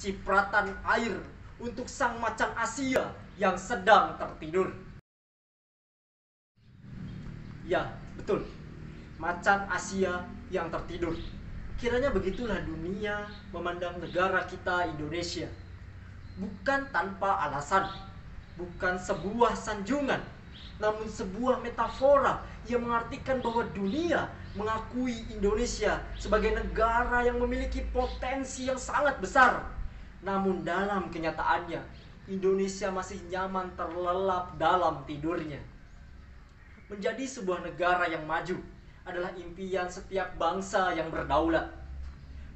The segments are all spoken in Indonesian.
cipratan air untuk sang macan Asia yang sedang tertidur. Ya, betul. Macan Asia yang tertidur. Kiranya begitulah dunia memandang negara kita Indonesia. Bukan tanpa alasan, bukan sebuah sanjungan, namun sebuah metafora yang mengartikan bahwa dunia mengakui Indonesia sebagai negara yang memiliki potensi yang sangat besar. Namun dalam kenyataannya, Indonesia masih nyaman terlelap dalam tidurnya. Menjadi sebuah negara yang maju adalah impian setiap bangsa yang berdaulat.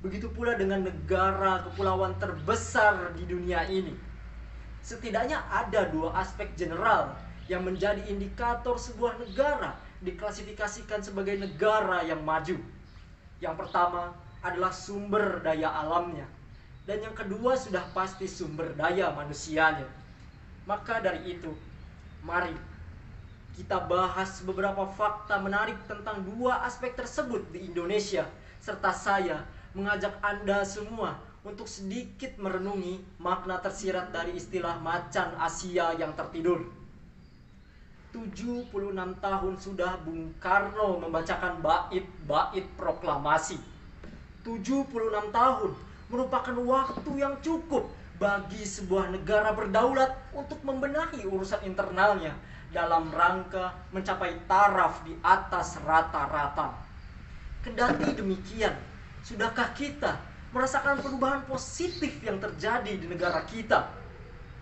Begitu pula dengan negara kepulauan terbesar di dunia ini. Setidaknya ada dua aspek general yang menjadi indikator sebuah negara diklasifikasikan sebagai negara yang maju. Yang pertama adalah sumber daya alamnya, dan yang kedua sudah pasti sumber daya manusianya. Maka dari itu, mari kita bahas beberapa fakta menarik tentang dua aspek tersebut di Indonesia, serta saya mengajak Anda semua untuk sedikit merenungi makna tersirat dari istilah macan Asia yang tertidur. 76 tahun sudah Bung Karno membacakan bait-bait proklamasi. 76 tahun merupakan waktu yang cukup bagi sebuah negara berdaulat untuk membenahi urusan internalnya dalam rangka mencapai taraf di atas rata-rata. Kendati demikian, sudahkah kita merasakan perubahan positif yang terjadi di negara kita?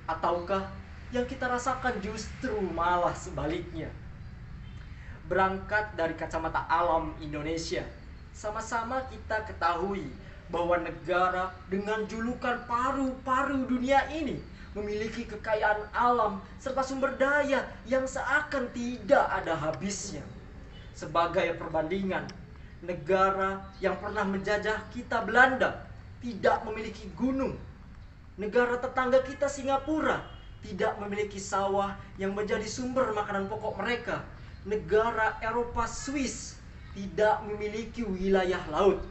Ataukah yang kita rasakan justru malah sebaliknya? Berangkat dari kacamata alam Indonesia, sama-sama kita ketahui bahwa negara dengan julukan paru-paru dunia ini memiliki kekayaan alam serta sumber daya yang seakan tidak ada habisnya. Sebagai perbandingan, negara yang pernah menjajah kita, Belanda, tidak memiliki gunung. Negara tetangga kita, Singapura, tidak memiliki sawah yang menjadi sumber makanan pokok mereka. Negara Eropa, Swiss, tidak memiliki wilayah laut.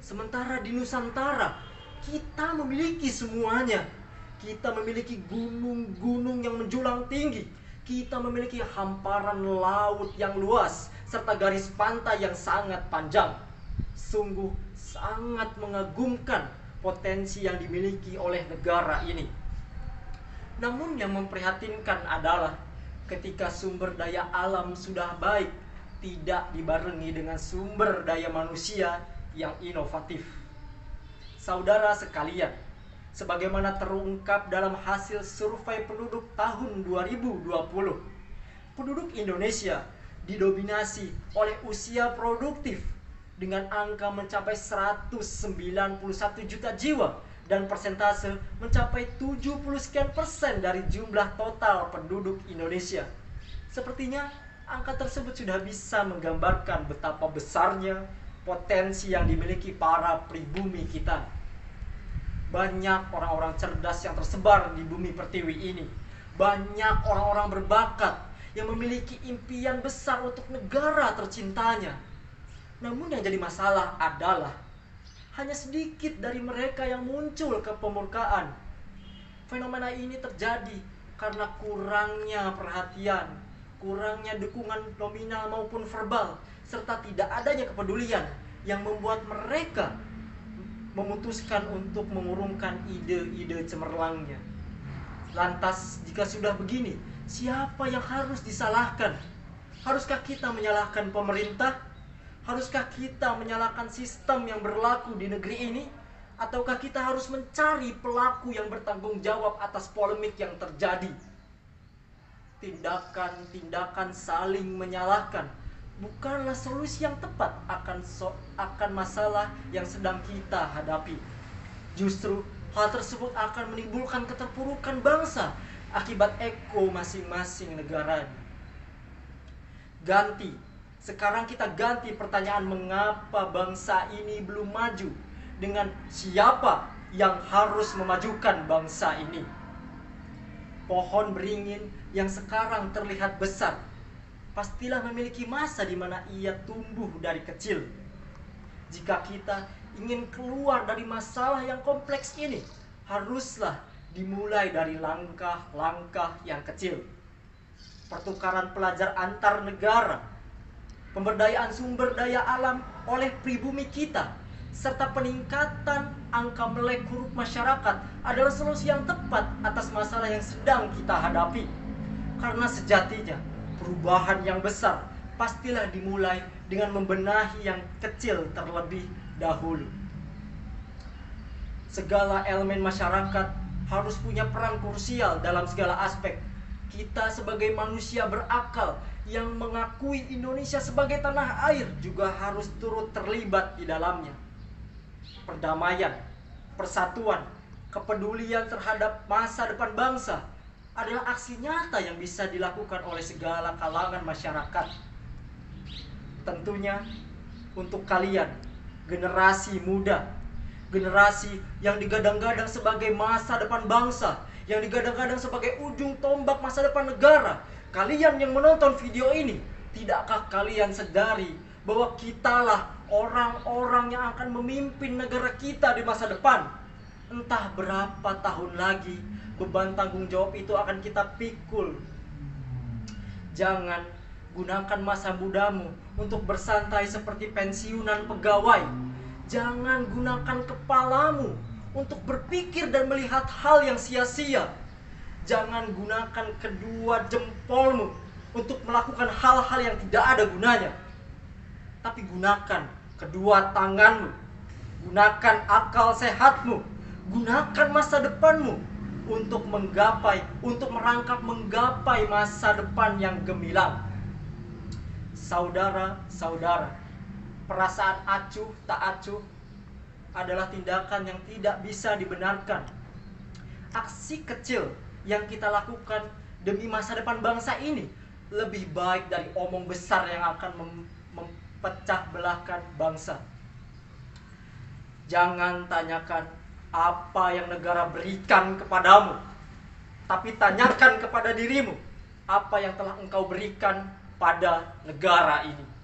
Sementara di Nusantara, kita memiliki semuanya. Kita memiliki gunung-gunung yang menjulang tinggi. Kita memiliki hamparan laut yang luas, serta garis pantai yang sangat panjang. Sungguh sangat mengagumkan potensi yang dimiliki oleh negara ini. Namun yang memprihatinkan adalah ketika sumber daya alam sudah baik, tidak dibarengi dengan sumber daya manusia yang inovatif. Saudara sekalian, sebagaimana terungkap dalam hasil survei penduduk tahun 2020, penduduk Indonesia didominasi oleh usia produktif dengan angka mencapai 191 juta jiwa dan persentase mencapai 70 sekian persen dari jumlah total penduduk Indonesia. Sepertinya angka tersebut sudah bisa menggambarkan betapa besarnya potensi yang dimiliki para pribumi kita. Banyak orang-orang cerdas yang tersebar di bumi pertiwi ini. Banyak orang-orang berbakat yang memiliki impian besar untuk negara tercintanya. Namun yang jadi masalah adalah hanya sedikit dari mereka yang muncul ke pemurkaan. Fenomena ini terjadi karena kurangnya perhatian, kurangnya dukungan nominal maupun verbal, serta tidak adanya kepedulian yang membuat mereka memutuskan untuk mengurungkan ide-ide cemerlangnya. Lantas jika sudah begini, siapa yang harus disalahkan? Haruskah kita menyalahkan pemerintah? Haruskah kita menyalahkan sistem yang berlaku di negeri ini? Ataukah kita harus mencari pelaku yang bertanggung jawab atas polemik yang terjadi? Tindakan-tindakan saling menyalahkan bukanlah solusi yang tepat akan masalah yang sedang kita hadapi. Justru hal tersebut akan menimbulkan keterpurukan bangsa akibat ego masing-masing negara. Sekarang kita ganti pertanyaan mengapa bangsa ini belum maju dengan siapa yang harus memajukan bangsa ini. Pohon beringin yang sekarang terlihat besar pastilah memiliki masa di mana ia tumbuh dari kecil. Jika kita ingin keluar dari masalah yang kompleks ini, haruslah dimulai dari langkah-langkah yang kecil. Pertukaran pelajar antar negara, pemberdayaan sumber daya alam oleh pribumi kita, serta peningkatan angka melek huruf masyarakat adalah solusi yang tepat atas masalah yang sedang kita hadapi. Karena sejatinya, perubahan yang besar pastilah dimulai dengan membenahi yang kecil terlebih dahulu. Segala elemen masyarakat harus punya peran krusial dalam segala aspek. Kita sebagai manusia berakal yang mengakui Indonesia sebagai tanah air juga harus turut terlibat di dalamnya. Perdamaian, persatuan, kepedulian terhadap masa depan bangsa adalah aksi nyata yang bisa dilakukan oleh segala kalangan masyarakat. Tentunya untuk kalian, generasi muda, generasi yang digadang-gadang sebagai masa depan bangsa, yang digadang-gadang sebagai ujung tombak masa depan negara, kalian yang menonton video ini, tidakkah kalian sadari bahwa kitalah orang-orang yang akan memimpin negara kita di masa depan? Entah berapa tahun lagi beban tanggung jawab itu akan kita pikul. Jangan gunakan masa mudamu untuk bersantai seperti pensiunan pegawai. Jangan gunakan kepalamu untuk berpikir dan melihat hal yang sia-sia. Jangan gunakan kedua jempolmu untuk melakukan hal-hal yang tidak ada gunanya. Tapi gunakan kedua tanganmu, gunakan akal sehatmu, gunakan masa depanmu untuk merangkap menggapai masa depan yang gemilang. Saudara-saudara, perasaan acuh tak acuh adalah tindakan yang tidak bisa dibenarkan. Aksi kecil yang kita lakukan demi masa depan bangsa ini lebih baik dari omong besar yang akan mempecah belahkan bangsa. Jangan tanyakan apa yang negara berikan kepadamu, tapi tanyakan kepada dirimu apa yang telah engkau berikan pada negara ini.